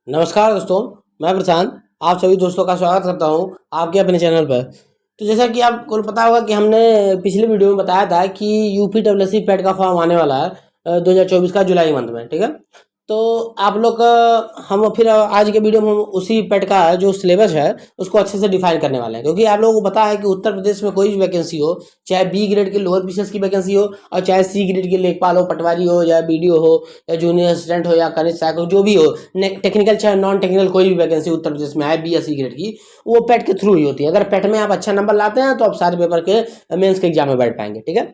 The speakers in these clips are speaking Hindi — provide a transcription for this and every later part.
नमस्कार दोस्तों, मैं प्रशांत आप सभी दोस्तों का स्वागत करता हूं आपके अपने चैनल पर। तो जैसा कि आपको पता होगा कि हमने पिछली वीडियो में बताया था कि यूपीडब्ल्यूएससी पेट का फॉर्म आने वाला है 2024 का जुलाई मंथ में, ठीक है। तो आप लोग हम फिर आज के वीडियो में हम उसी पेट का जो सिलेबस है उसको अच्छे से डिफाइन करने वाले हैं, क्योंकि आप लोगों को पता है कि उत्तर प्रदेश में कोई भी वैकेंसी हो, चाहे बी ग्रेड के लोअर पीसीएस की वैकेंसी हो और चाहे सी ग्रेड के लेखपाल हो, पटवारी हो या बीडीओ हो या जूनियर असिस्टेंट हो या कनिष्ठ सहायक हो, जो भी हो, टेक्निकल चाहे नॉन टेक्निकल कोई भी वैकेंसी उत्तर प्रदेश में आए बी या सी ग्रेड की, वो पेट के थ्रू ही होती है। अगर पेट में आप अच्छा नंबर लाते हैं तो आप सारे पेपर के मेंस के एग्जाम में बैठ पाएंगे, ठीक है।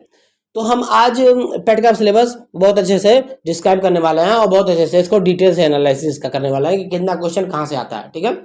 तो हम आज पेट का सिलेबस बहुत अच्छे से डिस्क्राइब करने वाले हैं और बहुत अच्छे से इसको डिटेल से एनालिसिस का करने वाला है कि कितना क्वेश्चन कहाँ से आता है, ठीक है।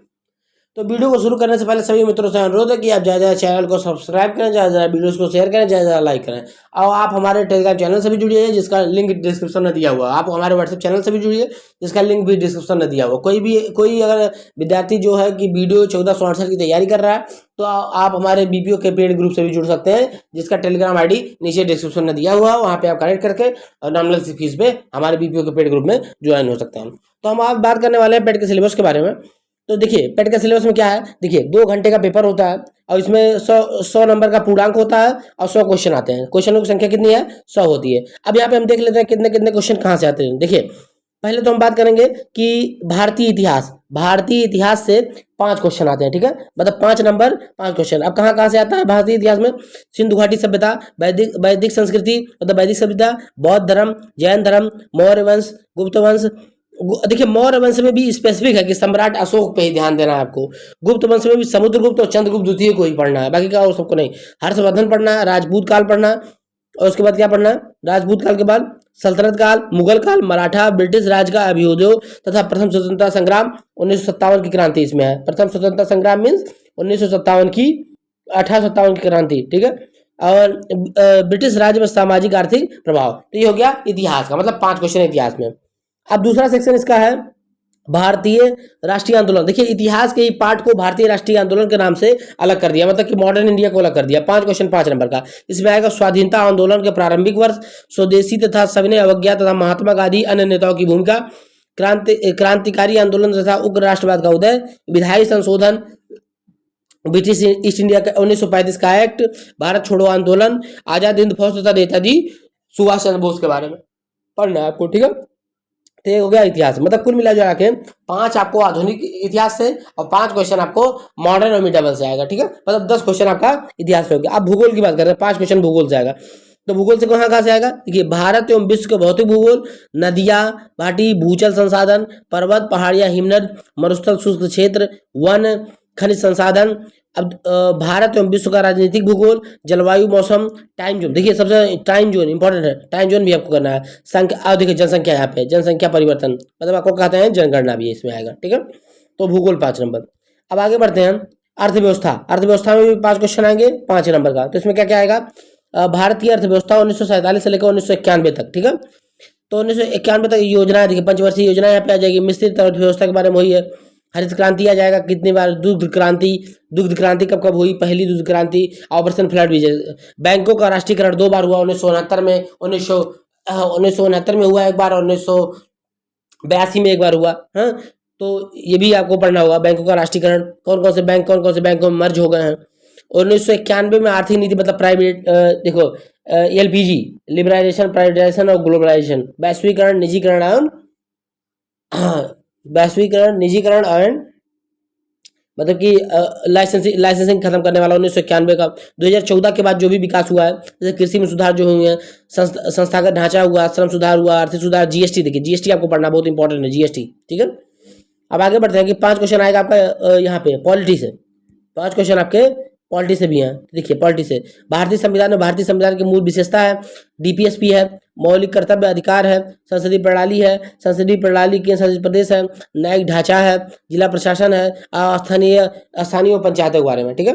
तो वीडियो को शुरू करने से पहले सभी मित्रों से अनुरोध है कि आप ज़्यादा चैनल को सब्सक्राइब करें, ज़्यादा वीडियोस को शेयर करें, ज़्यादा लाइक करें। और आप हमारे टेलीग्राम चैनल से भी जुड़िए जिसका लिंक डिस्क्रिप्शन में दिया हुआ है। आप हमारे व्हाट्सएप चैनल से भी जुड़िए जिसका लिंक भी डिस्क्रिप्शन में दिया हुआ। कोई अगर विद्यार्थी जो है कि वीडियो 1468 की तैयारी कर रहा है तो आप हमारे बीपीओ के पेड ग्रुप से भी जुड़ सकते हैं जिसका टेलीग्राम आईडी नीचे डिस्क्रिप्शन में दिया हुआ है। वहाँ पे आप कनेक्ट करके और नॉमिनल फीस पे हमारे बीपीओ के पेड ग्रुप में ज्वाइन हो सकते हैं। तो हम आज बात करने वाले हैं पेट के सिलेबस के बारे में। तो देखिए पेट के सिलेबस में क्या है, देखिए 2 घंटे का पेपर होता है और इसमें 100 नंबर का पूर्णांक होता है और 100 क्वेश्चन आते हैं। क्वेश्चनों की संख्या कितनी है, 100 होती है। अब यहाँ पे हम देख लेते हैं कितने कितने क्वेश्चन कहाँ से आते हैं। देखिए पहले तो हम बात करेंगे कि भारतीय इतिहास से 5 क्वेश्चन आते हैं, ठीक है। मतलब 5 नंबर 5 क्वेश्चन। अब कहाँ कहाँ से आता है भारतीय इतिहास में, सिंधु घाटी सभ्यता, वैदिक संस्कृति मतलब वैदिक सभ्यता, बौद्ध धर्म, जैन धर्म, मौर्य वंश, गुप्त वंश। देखिए मौर्य वंश में भी स्पेसिफिक है कि सम्राट अशोक पे ही ध्यान देना है आपको। गुप्त वंश में भी समुद्रगुप्त और चंद्रगुप्त द्वितीय को ही पढ़ना है, बाकी का और सबको नहीं। हर्षवर्धन पढ़ना है, राजपूत काल पढ़ना है और उसके बाद क्या पढ़ना है, राजपूत काल के बाद सल्तनत काल, मुगल काल, मराठा, ब्रिटिश राज का अभ्युदय तथा प्रथम स्वतंत्रता संग्राम 1957 की क्रांति इसमें है। प्रथम स्वतंत्रता संग्राम मीन्स 1957 की 1857 की क्रांति, ठीक है। और ब्रिटिश राज में सामाजिक आर्थिक प्रभाव। तो ये हो गया इतिहास का, मतलब 5 क्वेश्चन इतिहास में। अब दूसरा सेक्शन इसका है भारतीय राष्ट्रीय आंदोलन। देखिए इतिहास के ही पार्ट को भारतीय राष्ट्रीय आंदोलन के नाम से अलग कर दिया, मतलब कि मॉडर्न इंडिया को अलग कर दिया। 5 क्वेश्चन 5 नंबर का। इसमें आएगा स्वाधीनता आंदोलन के प्रारंभिक वर्ष, स्वदेशी तथा सविनय अवज्ञा तथा महात्मा गांधी अन्य नेताओं की भूमिका, क्रांतिकारी आंदोलन तथा उग्र राष्ट्रवाद का उदय, विधायी संशोधन, ब्रिटिश ईस्ट इंडिया का 1935 का एक्ट, भारत छोड़ो आंदोलन, आजाद हिंद फौज तथा नेताजी सुभाष चंद्र बोस के बारे में पढ़ना है आपको, ठीक है। तो ये हो गया इतिहास। मतलब कुल मिला जुला के 5 आपको आधुनिक इतिहास से और 5 क्वेश्चन आपको मॉडर्न और मिडाबल से आएगा, ठीक है। मतलब 10 क्वेश्चन आपका इतिहास से हो गया। अब भूगोल की बात कर रहे हैं, 5 क्वेश्चन भूगोल से आएगा। तो भूगोल से कहाँ कहाँ से आएगा, देखिए भारत एवं विश्व के भौतिक भूगोल, नदियाँ घाटी, भूजल संसाधन, पर्वत पहाड़ियाँ, हिमनद, मरुस्थल, शुष्क क्षेत्र, वन, खनिज संसाधन। अब भारत एवं विश्व का राजनीतिक भूगोल, जलवायु, मौसम, टाइम जोन। देखिए सबसे टाइम जोन इंपॉर्टेंट है, टाइम जोन भी आपको करना है। संख्या, अब देखिए जनसंख्या, यहाँ पे जनसंख्या परिवर्तन मतलब आपको कहते हैं जनगणना भी इसमें आएगा, ठीक है। तो भूगोल 5 नंबर। अब आगे बढ़ते हैं अर्थव्यवस्था। अर्थव्यवस्था में भी 5 क्वेश्चन आएंगे 5 नंबर का। तो इसमें क्या क्या आएगा, भारत की अर्थव्यवस्था 1947 से लेकर 1991 तक, ठीक है। तो 1991 तक योजना है, देखिए पंचवर्षीय योजना यहाँ पे आ जाएगी। मिश्रित अर्थव्यवस्था के बारे में वही है। हरित क्रांति आ जाएगा कितनी बार, दुग्ध क्रांति कब कब हुई, पहली दुग्ध क्रांति, ऑपरेशन फ्लड भी। बैंकों का राष्ट्रीयकरण 2 बार हुआ, 1969 में, 1969 में हुआ एक बार और 1982 में एक बार हुआ। हाँ, तो ये भी आपको पढ़ना होगा। बैंकों का राष्ट्रीयकरण, कौन कौन से बैंकों में मर्ज हो गए हैं। 1991 में आर्थिक नीति मतलब प्राइवेट, देखो एलपीजी, लिबरलाइजेशन, प्राइवेटाइजेशन और ग्लोबलाइजेशन, वैश्वीकरण, निजीकरण एंड मतलब कि लाइसेंसिंग खत्म करने वाला 1991 का। 2014 के बाद जो भी विकास हुआ है, जैसे कृषि में सुधार जो हुए हैं, संस्थागत ढांचा हुआ, श्रम सुधार हुआ, आर्थिक सुधार, जीएसटी। देखिए जीएसटी आपको पढ़ना बहुत इंपॉर्टेंट है, जीएसटी, ठीक है। अब आगे बढ़ते हैं कि 5 क्वेश्चन आएगा आपका यहाँ पे पॉलिटी से। 5 क्वेश्चन आपके पॉलिटी से भी हैं। देखिए पॉलिटी से, भारतीय संविधान में भारतीय संविधान की मूल विशेषता है, डीपीएसपी है, मौलिक कर्तव्य अधिकार है, संसदीय प्रणाली है, संसदीय प्रणाली के संसदीय प्रदेश है, न्यायिक ढांचा है, जिला प्रशासन है, स्थानीय पंचायतों के बारे में, ठीक है।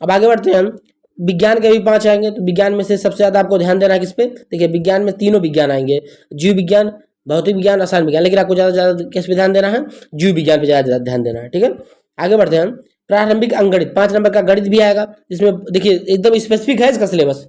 अब आगे बढ़ते हैं हम, विज्ञान के भी 5 आएंगे। तो विज्ञान में से सबसे ज्यादा आपको ध्यान देना है किस पे, देखिए विज्ञान में तीनों विज्ञान आएंगे, जीव विज्ञान, भौतिक विज्ञान, रसायन विज्ञान, लेकिन आपको ज्यादा किस पे ध्यान देना है, जीव विज्ञान पे ज्यादा ध्यान देना है, ठीक है। आगे बढ़ते हैं हम, प्रारंभिक अंकगणित 5 नंबर का गणित भी आएगा। इसमें देखिए एकदम स्पेसिफिक है इसका सिलेबस।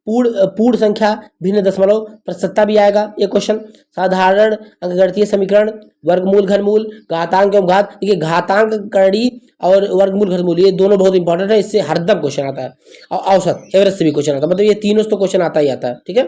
पूर्ण संख्या भिन्न दशमलव प्रतिशतता भी आएगा ये क्वेश्चन। साधारण अंकगणितीय समीकरण, वर्गमूल घनमूल, घातांक एवं घात। देखिए घातांक करड़ी और वर्गमूल घनमूल ये दोनों बहुत इंपॉर्टेंट है, इससे हरदम क्वेश्चन आता है। और औसत एवरेज से भी क्वेश्चन आता है, मतलब ये तीनों से तो क्वेश्चन आता ही आता है। ठीक है,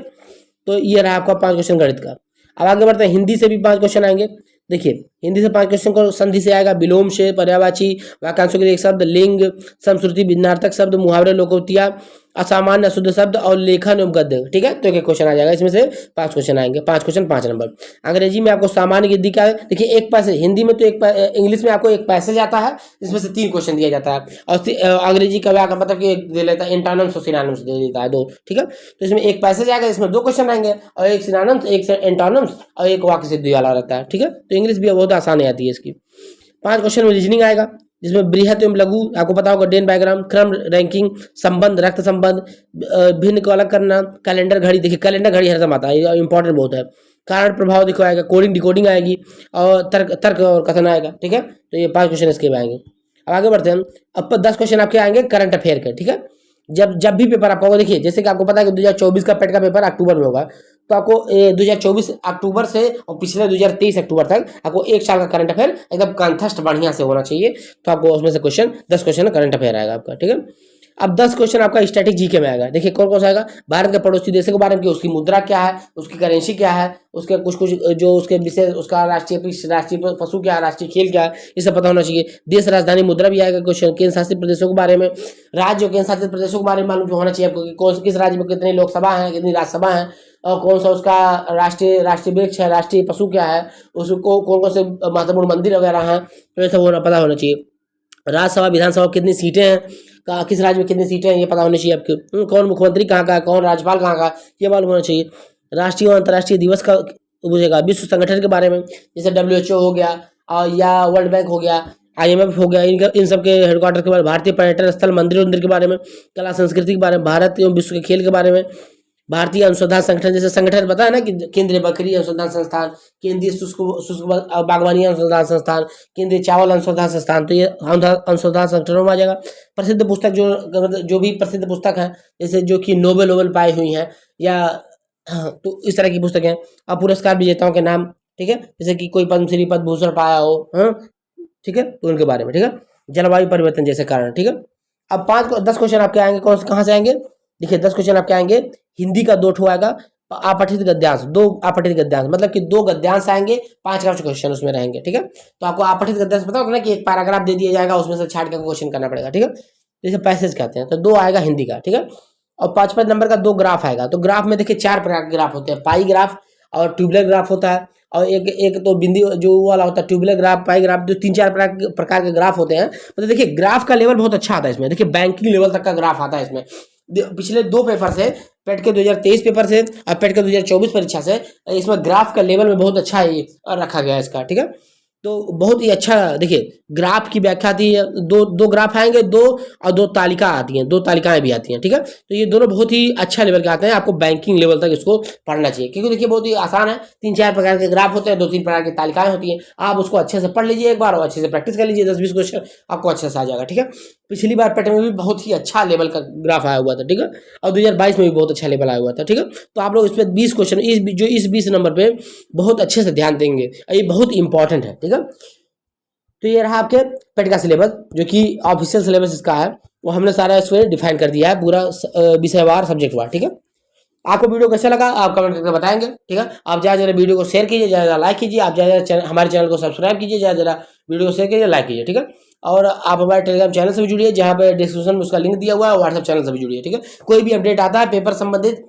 तो ये रहा आपका 5 क्वेश्चन गणित का। अब आगे बढ़ते हैं, हिंदी से भी 5 क्वेश्चन आएंगे। देखिए हिंदी से 5 क्वेश्चन को संधि से आएगा, विलोम से, पर्यायवाची, वाक्यांशों के लिए एक शब्द, लिंग, समश्रुति, भिन्नार्थक शब्द, मुहावरे, लोकोक्तियां, असामान्य अशुद्ध शब्द और लेखन एवं गद्य। ठीक है, तो एक क्वेश्चन आ जाएगा, इसमें से 5 क्वेश्चन आएंगे, 5 क्वेश्चन 5 नंबर। अंग्रेजी में आपको सामान्य गिद्दी का, देखिए एक पैसेज, हिंदी में तो इंग्लिश में आपको एक पैसेज आता है, इसमें से 3 क्वेश्चन दिया जाता है। और अंग्रेजी का व्याकरण मतलब कि दे लेता है एंटोनिम्स और सिनोनिम्स दे देता है 2। ठीक है, तो इसमें एक पैसेज आएगा, इसमें 2 क्वेश्चन आएंगे, और एक सिनोनिम्स, एक एंटोनिम्स और एक वाक्य सिद्धि वाला रहता है। ठीक है, तो इंग्लिश भी बहुत आसान आती है इसकी। 5 क्वेश्चन में रीजनिंग आएगा, जिसमें बृहत एवं लघु आपको पता होगा, डेन डायग्राम, क्रम, रैंकिंग, संबंध, रक्त संबंध, भिन्न को अलग करना, कैलेंडर घड़ी। देखिए कैलेंडर घड़ी हर समय आता है, इंपॉर्टेंट बहुत है। कारण प्रभाव देखो आएगा, कोडिंग डिकोडिंग आएगी, और तर्क और कथन आएगा। ठीक है, तो ये 5 क्वेश्चन इसके आएंगे। अब आगे बढ़ते हैं, अब 10 क्वेश्चन आपके आएंगे करंट अफेयर के। ठीक है, जब भी पेपर आपका होगा, देखिए जैसे कि आपको पता है कि 2024 का पेट का पेपर अक्टूबर में होगा, तो आपको 2024 अक्टूबर से और पिछले 2023 अक्टूबर तक आपको 1 साल का करंट अफेयर एकदम कंठस्थ बढ़िया से होना चाहिए। तो आपको उसमें से क्वेश्चन 10 क्वेश्चन करंट अफेयर आएगा आपका। ठीक है, अब 10 क्वेश्चन आपका स्टैटिक जीके में आएगा। देखिए कौन कौन सा आएगा, भारत के पड़ोसी देशों के बारे में, उसकी मुद्रा क्या है, उसकी करेंसी क्या है, उसके कुछ जो उसके विषय, उसका राष्ट्रीय पशु क्या है, राष्ट्रीय खेल क्या है, ये सब पता होना चाहिए। देश राजधानी मुद्रा भी आएगा क्वेश्चन। केंद्र शासित प्रदेशों के बारे में, राज्य और केंद्र शासित प्रदेशों के बारे में मालूम होना चाहिए आपको, कौन किस राज्य में कितनी लोकसभा है, कितनी राज्यसभा है, और कौन सा उसका राष्ट्रीय वृक्ष है, राष्ट्रीय पशु क्या है, उसको कौन कौन से महत्वपूर्ण मंदिर वगैरह हैं, तो ये सब पता होना चाहिए। राज्यसभा विधानसभा कितनी सीटें हैं, किस राज्य में कितनी सीटें हैं, ये पता होनी चाहिए आपको। कौन मुख्यमंत्री कहाँ का है, कौन राज्यपाल कहाँ का, ये मालूम होना चाहिए। राष्ट्रीय और अंतर्राष्ट्रीय दिवस का पूछेगा। विश्व संगठन के बारे में, जैसे WHO हो गया, या वर्ल्ड बैंक हो गया, IMF हो गया, इन सब के हेडक्वार्टर के बारे में, भारतीय पर्यटन स्थल, मंदिर के बारे में, कला संस्कृति के बारे में, भारत एवं विश्व के खेल के बारे में, भारतीय अनुसंधान संगठन, जैसे संगठन पता है ना कि केंद्रीय बकरी अनुसंधान संस्थान, केंद्रीय शुष्क बागवानी अनुसंधान संस्थान, केंद्रीय चावल अनुसंधान संस्थान, तो ये अनुसंधान संगठनों में आ जाएगा। प्रसिद्ध पुस्तक जो भी प्रसिद्ध पुस्तक है, जैसे जो कि नोबेल पाई हुई हैं, या तो इस तरह की पुस्तकें। अब पुरस्कार विजेताओं के नाम, ठीक है, जैसे कि कोई पद्मश्री पद्म भूषण पाया हो, ठीक है, तो उनके बारे में। ठीक है, जलवायु परिवर्तन जैसे कारण। ठीक है, अब 10 क्वेश्चन आपके आएंगे, कहाँ से आएंगे, देखिए 10 क्वेश्चन आपके आएंगे। हिंदी का 2 ठो आएगा, अपठित गद्यांश, 2 अपठित गद्यांश, मतलब कि 2 गद्यांश आएंगे, 5 क्वेश्चन उसमें रहेंगे। ठीक है, तो आपको अपठित गद्यांश पता होगा ना कि एक पैराग्राफ दे दिया जाएगा, उसमें से छाट कर क्वेश्चन करना पड़ेगा। ठीक है, जैसे पैसेज कहते हैं, तो 2 आएगा हिंदी का। ठीक है, और 5 नंबर का 2 ग्राफ आएगा। तो ग्राफ में देखिए 4 प्रकार के ग्राफ होते हैं, पाई ग्राफ और ट्यूबुलर ग्राफ होता है, और एक तो बिंदु जो वाला होता है ट्यूबुलर ग्राफ, पाई ग्राफ, जो 3-4 प्रकार के ग्राफ होते हैं। मतलब देखिए ग्राफ का लेवल बहुत अच्छा आता है इसमें, देखिए बैंकिंग लेवल तक का ग्राफ आता है इसमें। पिछले 2 पेपर से, पेट के 2023 पेपर से और पेट के 2024 परीक्षा से, इसमें ग्राफ का लेवल में बहुत अच्छा ही रखा गया है इसका। ठीक है, तो बहुत ही अच्छा, देखिए ग्राफ की व्याख्या आती है, 2 ग्राफ आएंगे, 2 और 2 तालिका आती हैं, 2 तालिकाएं भी आती हैं। ठीक है, तो ये दोनों बहुत ही अच्छा लेवल के आते हैं, आपको बैंकिंग लेवल तक इसको पढ़ना चाहिए, क्योंकि देखिए बहुत ही आसान है। 3-4 प्रकार के ग्राफ होते हैं, 2-3 प्रकार की तालिकाएं होती हैं, आप उसको अच्छे से पढ़ लीजिए एक बार, और अच्छे से प्रैक्टिस कर लीजिए, 10-20 क्वेश्चन आपको अच्छे से आ जाएगा। ठीक है, पिछली बार पेट में भी बहुत ही अच्छा लेवल का ग्राफ आया हुआ था। ठीक है, और 2022 में भी बहुत अच्छा लेवल आया हुआ था। ठीक है, तो आप लोग इसमें 20 क्वेश्चन इस 20 नंबर पे बहुत अच्छे से ध्यान देंगे, ये बहुत इंपॉर्टेंट है। ठीक है, तो ये रहा आपके पेट का सिलेबस, जो कि ऑफिशियल सिलेबस इसका है, वो हमने सारा इसमें डिफाइन कर दिया है, पूरा विषयवार सब्जेक्टवार। ठीक है, आपको वीडियो कैसा लगा आप कमेंट करके बताएंगे। ठीक है, आप ज़्यादा वीडियो को शेयर कीजिए, ज़्यादा लाइक कीजिए, आप ज़्यादा हमारे चैनल को सब्सक्राइब कीजिए, ज़्यादा वीडियो को शेयर कीजिए, लाइक कीजिए। ठीक है, और आप हमारे टेलीग्राम चैनल से भी जुड़िए, जहाँ पे डिस्क्रिप्शन में उसका लिंक दिया हुआ है, व्हाट्सएप चैनल से भी जुड़िए। ठीक है, कोई भी अपडेट आता है पेपर संबंधित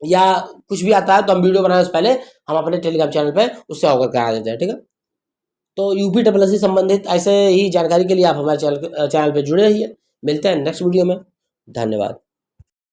या कुछ भी आता है, तो हम वीडियो बनाने से पहले हम अपने टेलीग्राम चैनल पर उससे अवगत करा देते हैं। ठीक है, तो UPSSC संबंधित ऐसे ही जानकारी के लिए आप हमारे चैनल पे जुड़े रहिए। मिलते हैं नेक्स्ट वीडियो में, धन्यवाद।